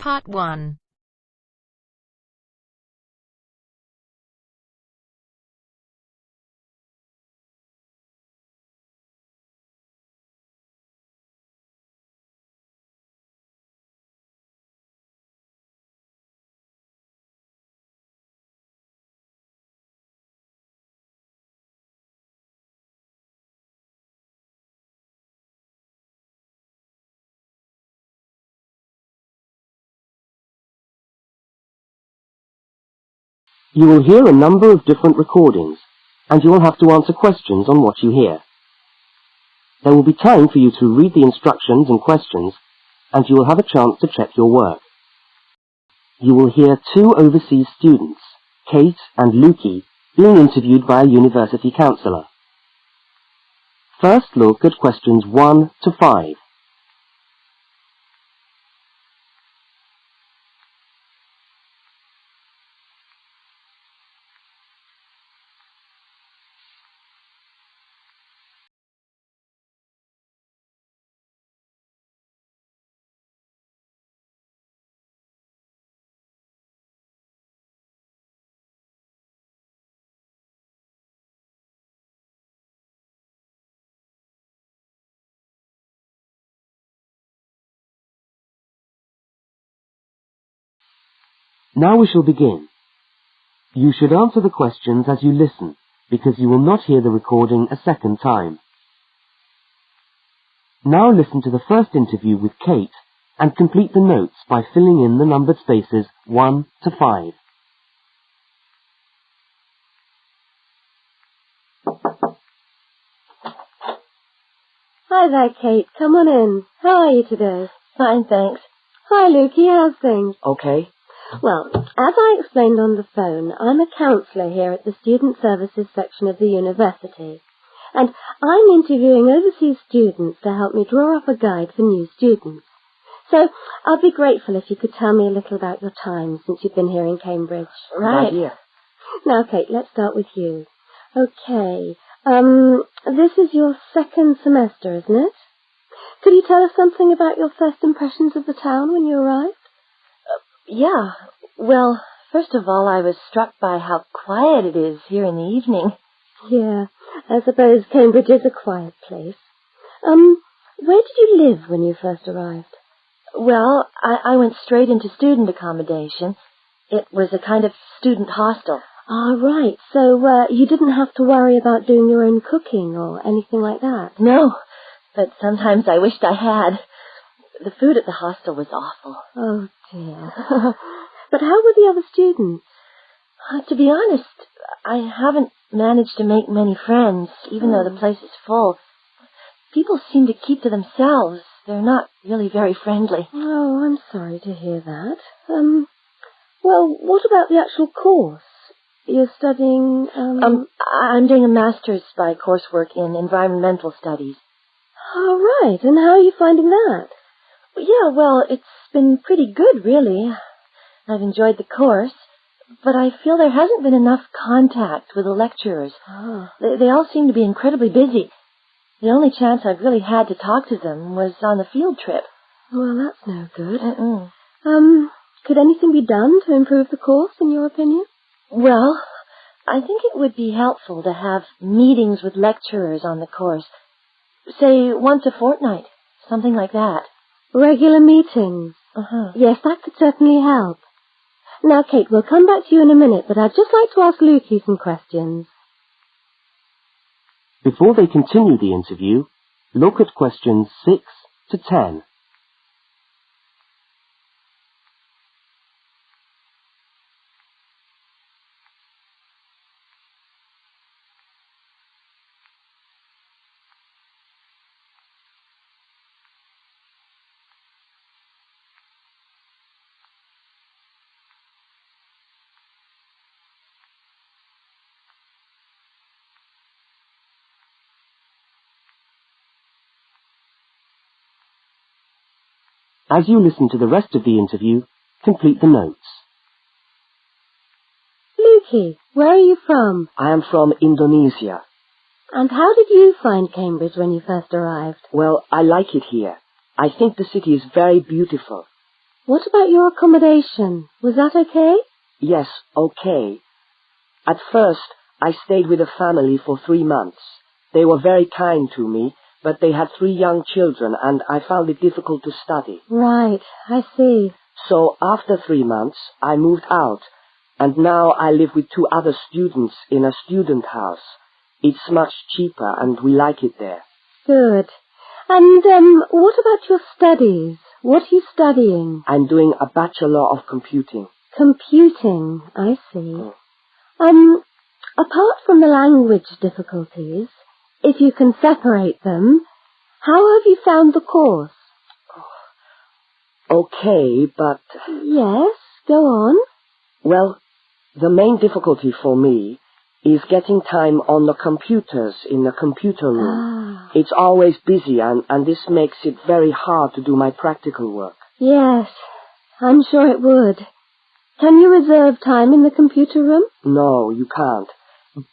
Part 1. You will hear a number of different recordings, and you will have to answer questions on what you hear. There will be time for you to read the instructions and questions, and you will have a chance to check your work. You will hear two overseas students, Kate and Lukey, being interviewed by a university counsellor. First look at questions 1 to 5. Now we shall begin. You should answer the questions as you listen, because you will not hear the recording a second time. Now listen to the first interview with Kate and complete the notes by filling in the numbered spaces 1 to 5. Hi there, Kate. Come on in. How are you today? Fine, thanks. Hi, Lukey. How's things? Okay. Well, as I explained on the phone, I'm a counsellor here at the Student Services section of the university, and I'm interviewing overseas students to help me draw up a guide for new students. So I'd be grateful if you could tell me a little about your time since you've been here in Cambridge. Right. Good idea. Now, Kate, let's start with you. Okay. This is your second semester, isn't it? Could you tell us something about your first impressions of the town when you arrived? Yeah. Well, first of all, I was struck by how quiet it is here in the evening. Yeah, I suppose Cambridge is a quiet place. Where did you live when you first arrived? Well, I went straight into student accommodation. It was a kind of student hostel. Ah, right. So, you didn't have to worry about doing your own cooking or anything like that? No, but sometimes I wished I had. The food at the hostel was awful. Oh, dear. But how were the other students? To be honest, I haven't managed to make many friends, even though the place is full. People seem to keep to themselves. They're not really very friendly. Oh, I'm sorry to hear that. Well, what about the actual course? You're studying, I'm doing a master's by coursework in environmental studies. Oh, right. And how are you finding that? Yeah, well, it's been pretty good, really. I've enjoyed the course, but I feel there hasn't been enough contact with the lecturers. Oh. They all seem to be incredibly busy. The only chance I've really had to talk to them was on the field trip. Well, that's no good. Mm-mm. Could anything be done to improve the course, in your opinion? Well, I think it would be helpful to have meetings with lecturers on the course. Say, once a fortnight, something like that. Regular meetings. Yes, that could certainly help. Now, Kate, we'll come back to you in a minute, but I'd just like to ask Lukey some questions. Before they continue the interview, look at questions 6 to 10. As you listen to the rest of the interview, complete the notes. Lukey, where are you from? I am from Indonesia. And how did you find Cambridge when you first arrived? Well, I like it here. I think the city is very beautiful. What about your accommodation? Was that okay? Yes, okay. At first, I stayed with a family for 3 months. They were very kind to me, but they had 3 young children, and I found it difficult to study. Right, I see. So after 3 months, I moved out, and now I live with 2 other students in a student house. It's much cheaper, and we like it there. Good. And, what about your studies? What are you studying? I'm doing a Bachelor of Computing. Computing, I see. Apart from the language difficulties, if you can separate them, how have you found the course? Okay, but... Yes, go on. Well, the main difficulty for me is getting time on the computers in the computer room. It's always busy, and this makes it very hard to do my practical work. Yes, I'm sure it would. Can you reserve time in the computer room? No, you can't.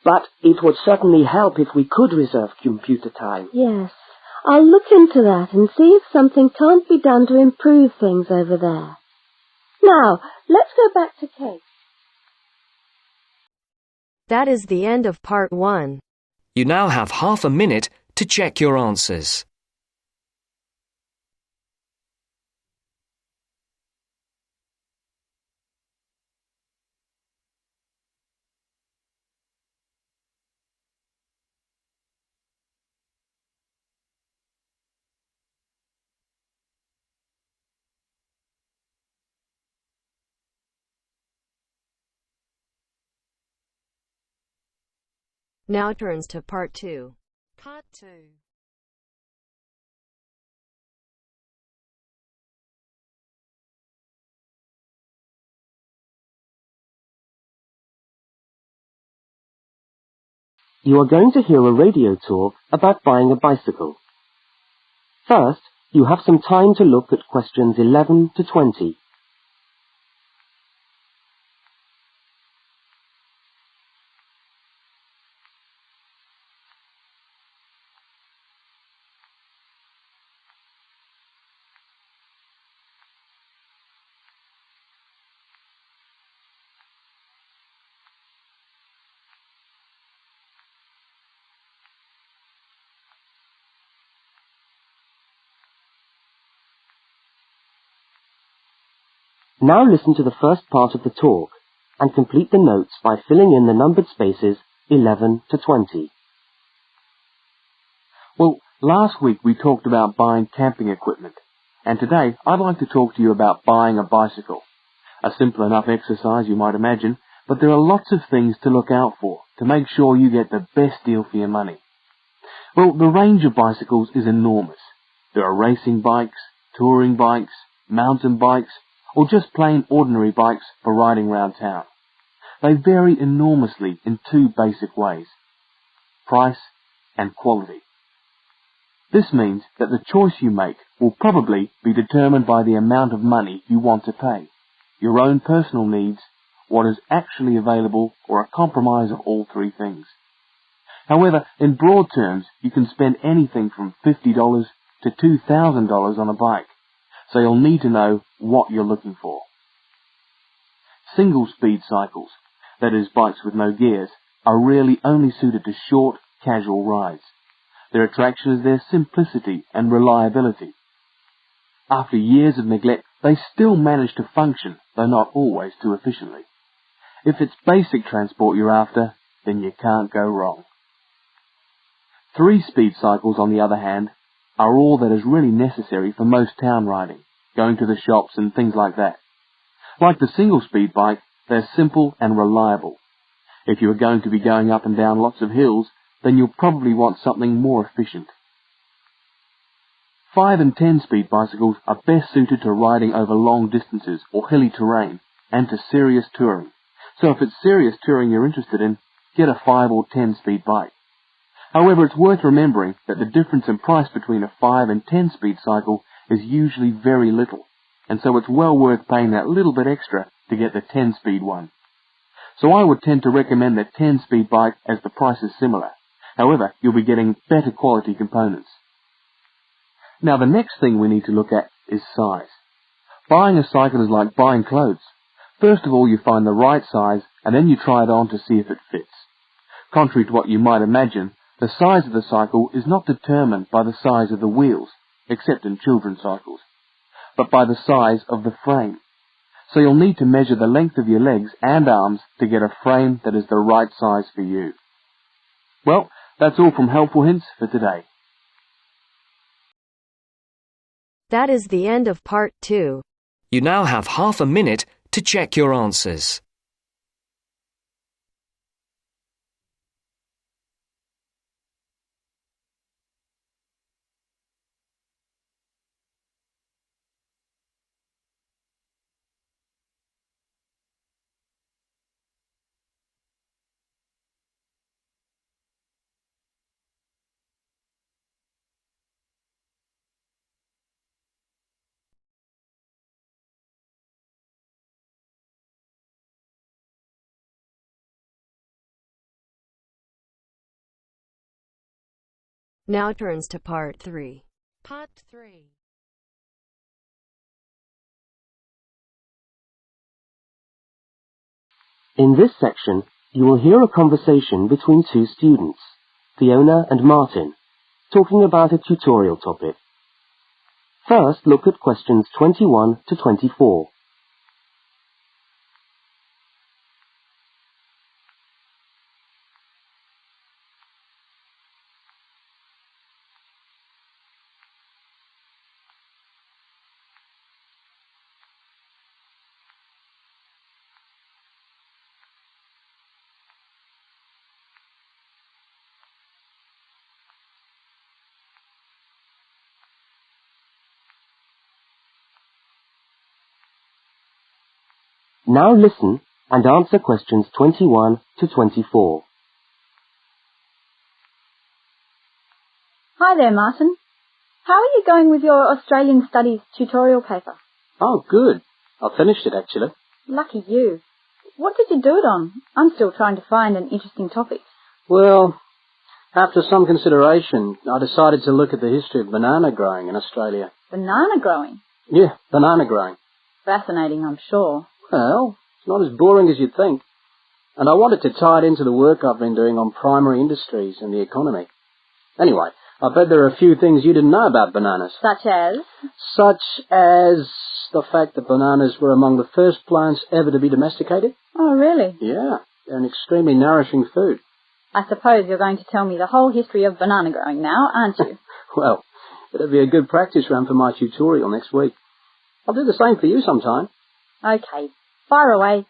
But it would certainly help if we could reserve computer time. Yes, I'll look into that and see if something can't be done to improve things over there. Now, let's go back to Kate. That is the end of part 1. You now have half a minute to check your answers. Now turns to part 2. Part 2. You are going to hear a radio talk about buying a bicycle. First, you have some time to look at questions 11 to 20. Now listen to the first part of the talk and complete the notes by filling in the numbered spaces 11 to 20. Well, last week we talked about buying camping equipment, and today I'd like to talk to you about buying a bicycle. A simple enough exercise, you might imagine, but there are lots of things to look out for to make sure you get the best deal for your money. Well, the range of bicycles is enormous. There are racing bikes, touring bikes, mountain bikes, or just plain ordinary bikes for riding round town. They vary enormously in 2 basic ways: price and quality. This means that the choice you make will probably be determined by the amount of money you want to pay, your own personal needs, what is actually available, or a compromise of all 3 things. However, in broad terms, you can spend anything from $50 to $2,000 on a bike, so you'll need to know what you're looking for. Single-speed cycles, that is bikes with no gears, are really only suited to short, casual rides. Their attraction is their simplicity and reliability. After years of neglect, they still manage to function, though not always too efficiently. If it's basic transport you're after, then you can't go wrong. 3-speed cycles, on the other hand, are all that is really necessary for most town riding, going to the shops and things like that. Like the single-speed bike, they're simple and reliable. If you are going to be going up and down lots of hills, then you'll probably want something more efficient. 5 and 10-speed bicycles are best suited to riding over long distances or hilly terrain and to serious touring. So if it's serious touring you're interested in, get a 5 or 10-speed bike. However, it's worth remembering that the difference in price between a 5 and 10-speed cycle is usually very little, and so it's well worth paying that little bit extra to get the 10-speed one. So I would tend to recommend the 10-speed bike as the price is similar. However, you'll be getting better quality components. Now the next thing we need to look at is size. Buying a cycle is like buying clothes. First of all, you find the right size, and then you try it on to see if it fits. Contrary to what you might imagine, the size of the cycle is not determined by the size of the wheels, except in children's cycles, but by the size of the frame. So you'll need to measure the length of your legs and arms to get a frame that is the right size for you. Well, that's all from Helpful Hints for today. That is the end of part 2. You now have half a minute to check your answers. Now turns to part 3. Part 3. In this section, you will hear a conversation between two students, Fiona and Martin, talking about a tutorial topic. First, look at questions 21 to 24. Now listen and answer questions 21 to 24. Hi there, Martin. How are you going with your Australian Studies tutorial paper? Oh, good. I finished it, actually. Lucky you. What did you do it on? I'm still trying to find an interesting topic. Well, after some consideration, I decided to look at the history of banana growing in Australia. Banana growing? Yeah, banana growing. Fascinating, I'm sure. Well, it's not as boring as you'd think. And I wanted to tie it into the work I've been doing on primary industries and the economy. Anyway, I bet there are a few things you didn't know about bananas. Such as? Such as the fact that bananas were among the first plants ever to be domesticated. Oh, really? Yeah, they're an extremely nourishing food. I suppose you're going to tell me the whole history of banana growing now, aren't you? Well, it'll be a good practice run for my tutorial next week. I'll do the same for you sometime. Okay, fire away.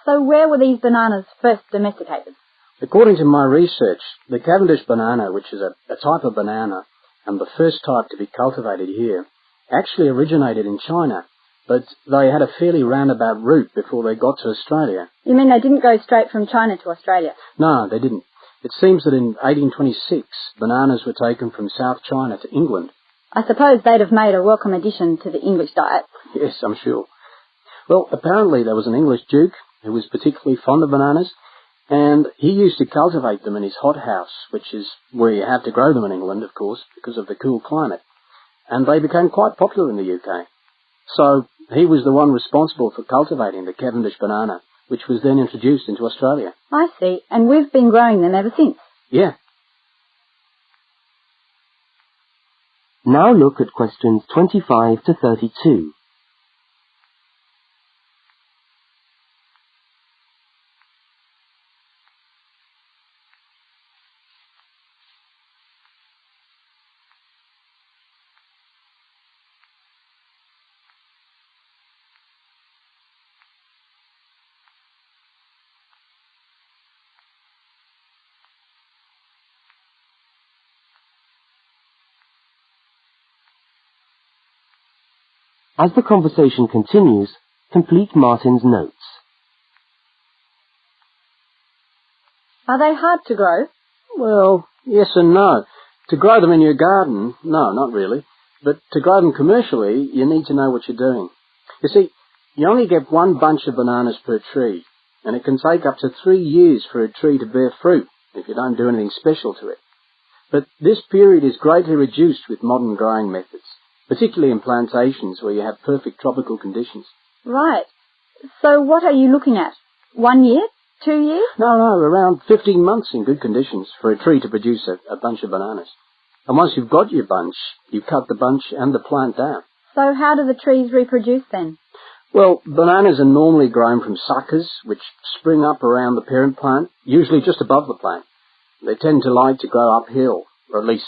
So where were these bananas first domesticated? According to my research, the Cavendish banana, which is a type of banana, and the first type to be cultivated here, actually originated in China, but they had a fairly roundabout route before they got to Australia. You mean they didn't go straight from China to Australia? No, they didn't. It seems that in 1826, bananas were taken from South China to England. I suppose they'd have made a welcome addition to the English diet. Yes, I'm sure. Well, apparently there was an English duke who was particularly fond of bananas, and he used to cultivate them in his hothouse, which is where you have to grow them in England, of course, because of the cool climate. And they became quite popular in the UK. So he was the one responsible for cultivating the Cavendish banana, which was then introduced into Australia. I see, and we've been growing them ever since. Yeah. Now look at questions 25 to 32. As the conversation continues, complete Martin's notes. Are they hard to grow? Well, yes and no. To grow them in your garden, no, not really. But to grow them commercially, you need to know what you're doing. You see, you only get one bunch of bananas per tree, and it can take up to 3 years for a tree to bear fruit if you don't do anything special to it. But this period is greatly reduced with modern growing methods. particularly in plantations where you have perfect tropical conditions. Right. So what are you looking at? 1 year? 2 years? No, around 15 months in good conditions for a tree to produce a bunch of bananas. And once you've got your bunch, you cut the bunch and the plant down. So how do the trees reproduce then? Well, bananas are normally grown from suckers, which spring up around the parent plant, usually just above the plant. They tend to like to grow uphill, or at least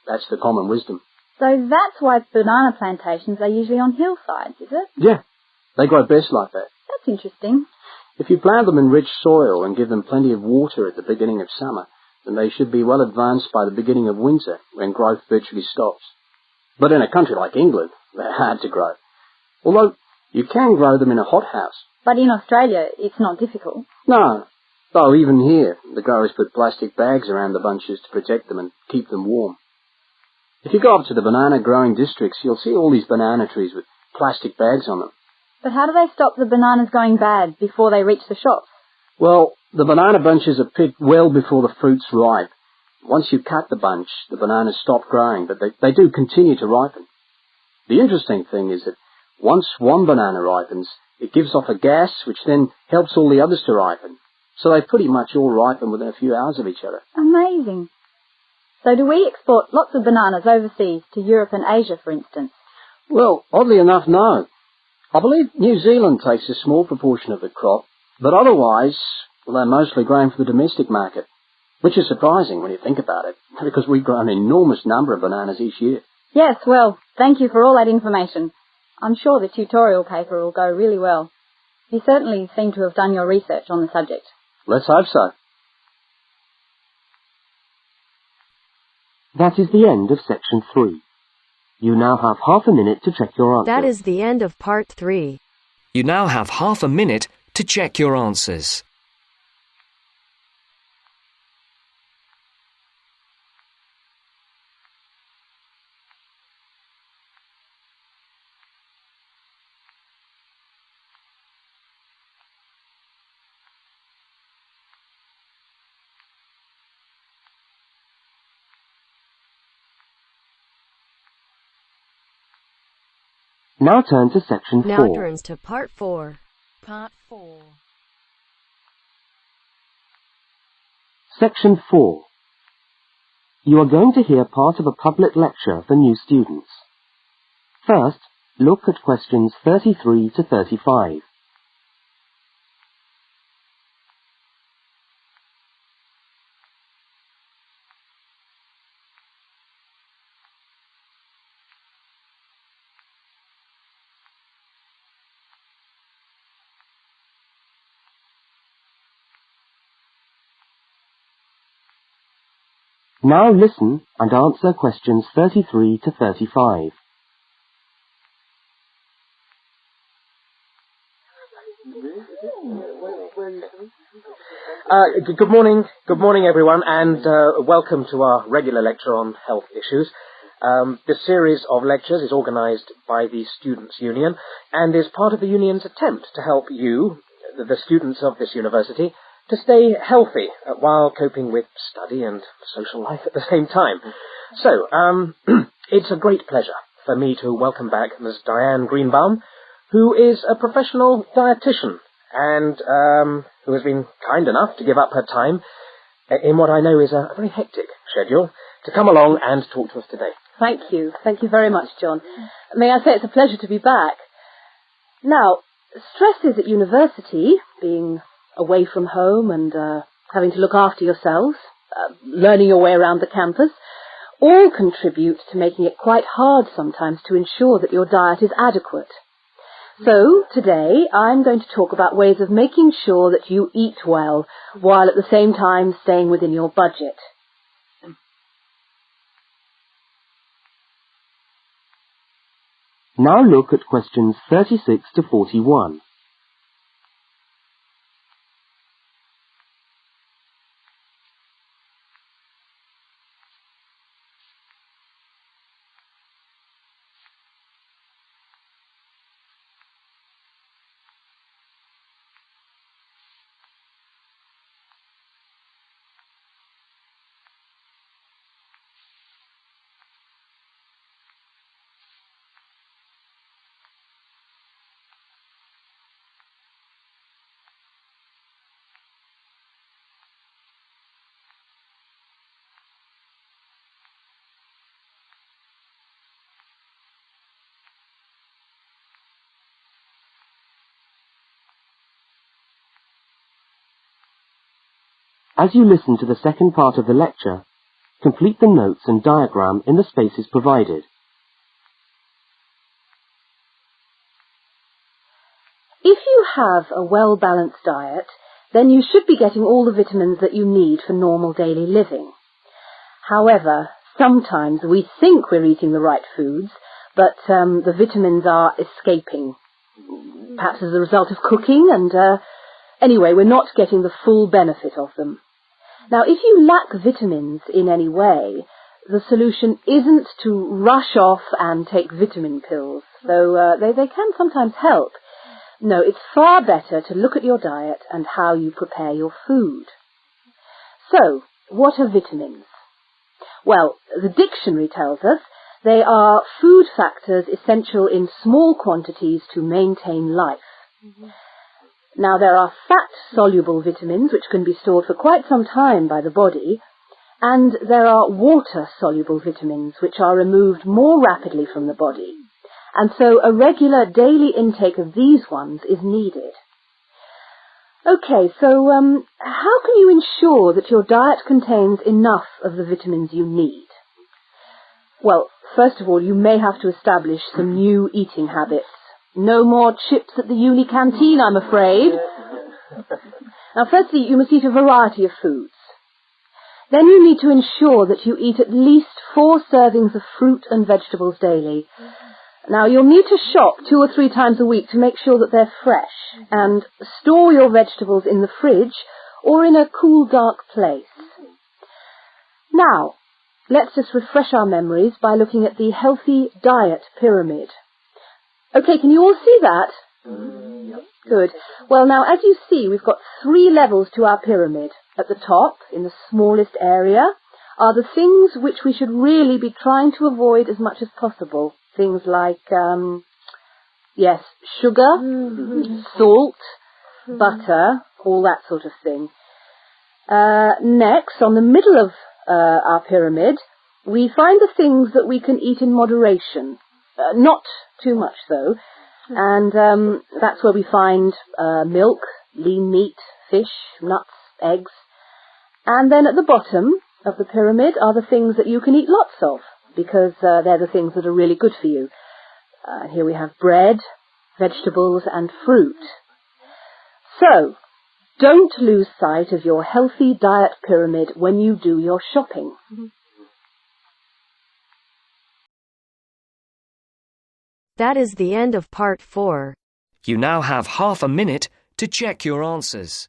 that's the common wisdom. So that's why banana plantations are usually on hillsides, is it? Yeah, they grow best like that. That's interesting. If you plant them in rich soil and give them plenty of water at the beginning of summer, then they should be well advanced by the beginning of winter, when growth virtually stops. But in a country like England, they're hard to grow. Although you can grow them in a hothouse. But in Australia, it's not difficult. No. Though even here, the growers put plastic bags around the bunches to protect them and keep them warm. If you go up to the banana growing districts, you'll see all these banana trees with plastic bags on them. But how do they stop the bananas going bad before they reach the shops? Well, the banana bunches are picked well before the fruit's ripe. Once you cut the bunch, the bananas stop growing, but they do continue to ripen. The interesting thing is that once one banana ripens, it gives off a gas which then helps all the others to ripen. So they pretty much all ripen within a few hours of each other. Amazing. So do we export lots of bananas overseas to Europe and Asia, for instance? Well, oddly enough, no. I believe New Zealand takes a small proportion of the crop, but otherwise, well, they're mostly grown for the domestic market, which is surprising when you think about it, because we grow an enormous number of bananas each year. Yes, well, thank you for all that information. I'm sure the tutorial paper will go really well. You certainly seem to have done your research on the subject. Let's hope so. That is the end of section 3. You now have half a minute to check your answers. That is the end of part 3. You now have half a minute to check your answers. Now turn to section 4. Now turns to part 4. Part 4. Section 4. You are going to hear part of a public lecture for new students. First, look at questions 33 to 35. Now listen and answer questions 33 to 35. Good morning everyone, and welcome to our regular lecture on health issues. This series of lectures is organised by the Students' Union and is part of the Union's attempt to help you, the students of this university, to stay healthy while coping with study and social life at the same time. So, it's a great pleasure for me to welcome back Ms. Diane Greenbaum, who is a professional dietitian and who has been kind enough to give up her time in what I know is a very hectic schedule to come along and talk to us today. Thank you. Thank you very much, John. May I say it's a pleasure to be back. Now, stresses at university, being away from home and having to look after yourselves, learning your way around the campus, all contribute to making it quite hard sometimes to ensure that your diet is adequate. So, today, I'm going to talk about ways of making sure that you eat well, while at the same time staying within your budget. Now look at questions 36 to 41. As you listen to the second part of the lecture, complete the notes and diagram in the spaces provided. If you have a well-balanced diet, then you should be getting all the vitamins that you need for normal daily living. However, sometimes we think we're eating the right foods, but the vitamins are escaping, perhaps as a result of cooking, and anyway, we're not getting the full benefit of them. Now, if you lack vitamins in any way, the solution isn't to rush off and take vitamin pills, though they can sometimes help. No, it's far better to look at your diet and how you prepare your food. So, what are vitamins? Well, the dictionary tells us they are food factors essential in small quantities to maintain life. Now, there are fat-soluble vitamins which can be stored for quite some time by the body, and there are water-soluble vitamins which are removed more rapidly from the body. And so a regular daily intake of these ones is needed. Okay, so how can you ensure that your diet contains enough of the vitamins you need? Well, first of all, you may have to establish some new eating habits. No more chips at the uni canteen, I'm afraid. Now, firstly, you must eat a variety of foods. Then you need to ensure that you eat at least 4 servings of fruit and vegetables daily. Now, you'll need to shop 2 or 3 times a week to make sure that they're fresh, and store your vegetables in the fridge or in a cool, dark place. Now, let's just refresh our memories by looking at the healthy diet pyramid. Okay, can you all see that? Good. Well, now, as you see, we've got 3 levels to our pyramid. At the top, in the smallest area, are the things which we should really be trying to avoid as much as possible. Things like, sugar, salt, butter, all that sort of thing. Next, on the middle of our pyramid, we find the things that we can eat in moderation. Not too much, though. And that's where we find milk, lean meat, fish, nuts, eggs. And then at the bottom of the pyramid are the things that you can eat lots of, because they're the things that are really good for you. Here we have bread, vegetables, and fruit. So, don't lose sight of your healthy diet pyramid when you do your shopping. That is the end of part 4. You now have half a minute to check your answers.